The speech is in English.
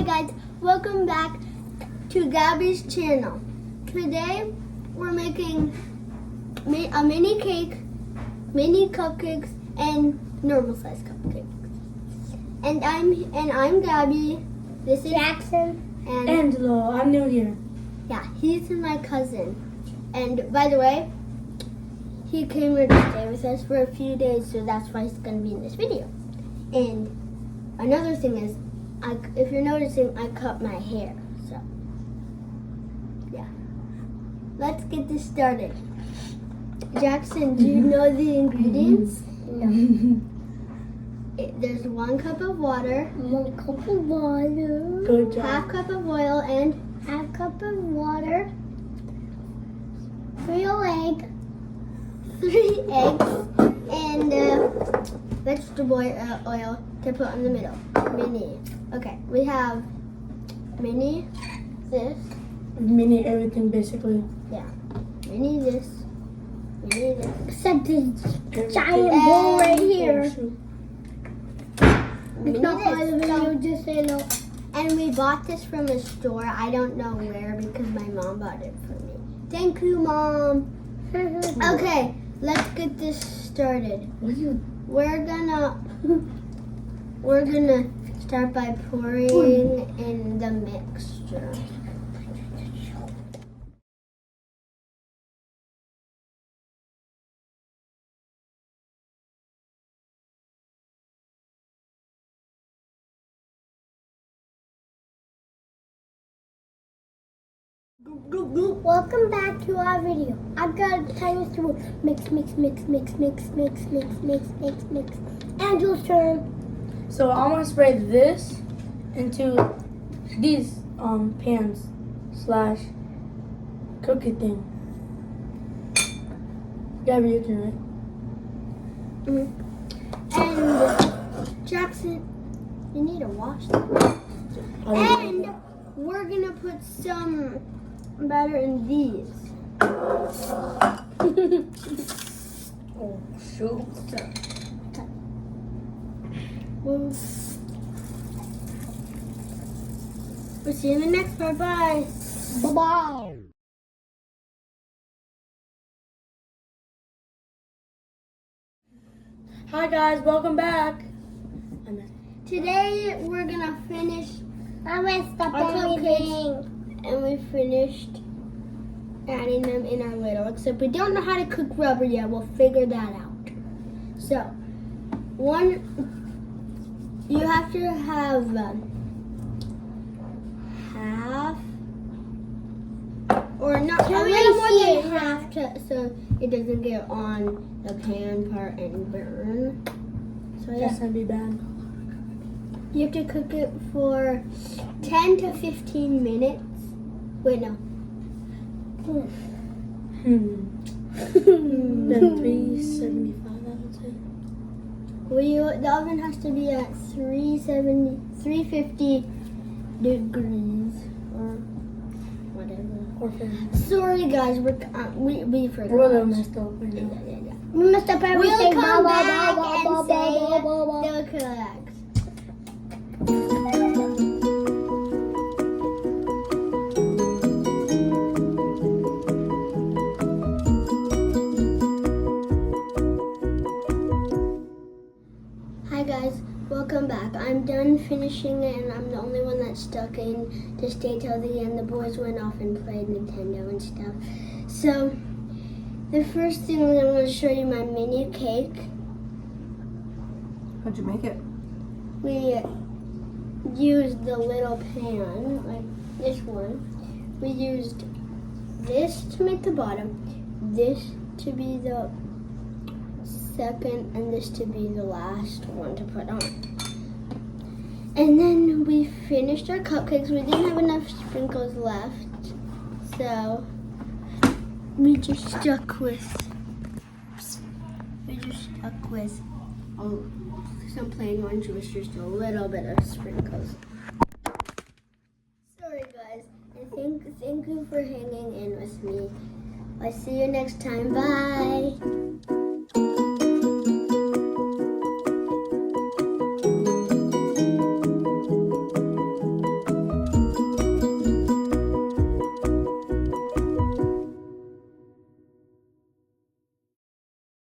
guys, welcome back to Gabby's channel. Today we're making a mini cake, mini cupcakes, and normal size cupcakes. And I'm Gabby. This is Jackson and Angelo. I'm new here. Yeah, he's my cousin. And by the way, he came here to stay with us for a few days, so that's why he's gonna be in this video. And another thing is, if you're noticing, I cut my hair, so yeah. Let's get this started. Jackson, do you know the ingredients? No. There's 1 cup of water. 1 cup of water. Good job. Half cup of oil and half cup of water. 3 eggs. 3 eggs. And vegetable oil to put in the middle. Mini. Okay, we have mini this. Mini everything basically. Yeah. Mini this. Mini this. Except this giant bowl right here. Mini It's not part of the this. video, just say no. And we bought this from a store. I don't know where because my mom bought it for me. Thank you, Mom. Okay, let's get this started. We're gonna start by pouring in the mixture. Welcome back to our video. I've got a tiny spoon. Mix. Angel's turn. So I'm gonna spray this into these pans / cookie thing. Gabby, your turn, right? And Jackson, you need to wash them. And we're gonna put some batter in these. Oh shoot! We'll see you in the next part. Bye. Bye-bye. Hi guys, welcome back. Today we're gonna finish I messed up our everything. cupcakes, and we finished adding them in our ladle. Except we don't know how to cook rubber yet. We'll figure that out. So, you have to have half, or not a Can we little more see than it? half, so it doesn't get on the pan part and burn. So yeah. That's gonna be bad. You have to cook it for 10 to 15 minutes. Wait, no. Then 375, I would say. The oven has to be at 350 degrees or whatever. Or 50. Sorry, guys, we forgot. We're a little messed up right now. Yeah. We messed up everything. We'll come Blah, back blah, blah, and blah, say blah, blah, blah. they'll correct. Hi guys, welcome back. I'm done finishing it and I'm the only one that's stuck in to stay till the end. The boys went off and played Nintendo and stuff. So, the first thing I'm going to show you my mini cake. How'd you make it? We used the little pan, like this one. We used this to make the bottom, this to be the second, and this to be the last one to put on. And then we finished our cupcakes. We didn't have enough sprinkles left, so we just stuck with some plain orange with just a little bit of sprinkles. Sorry guys, and thank you for hanging in with me. I'll see you next time. Bye.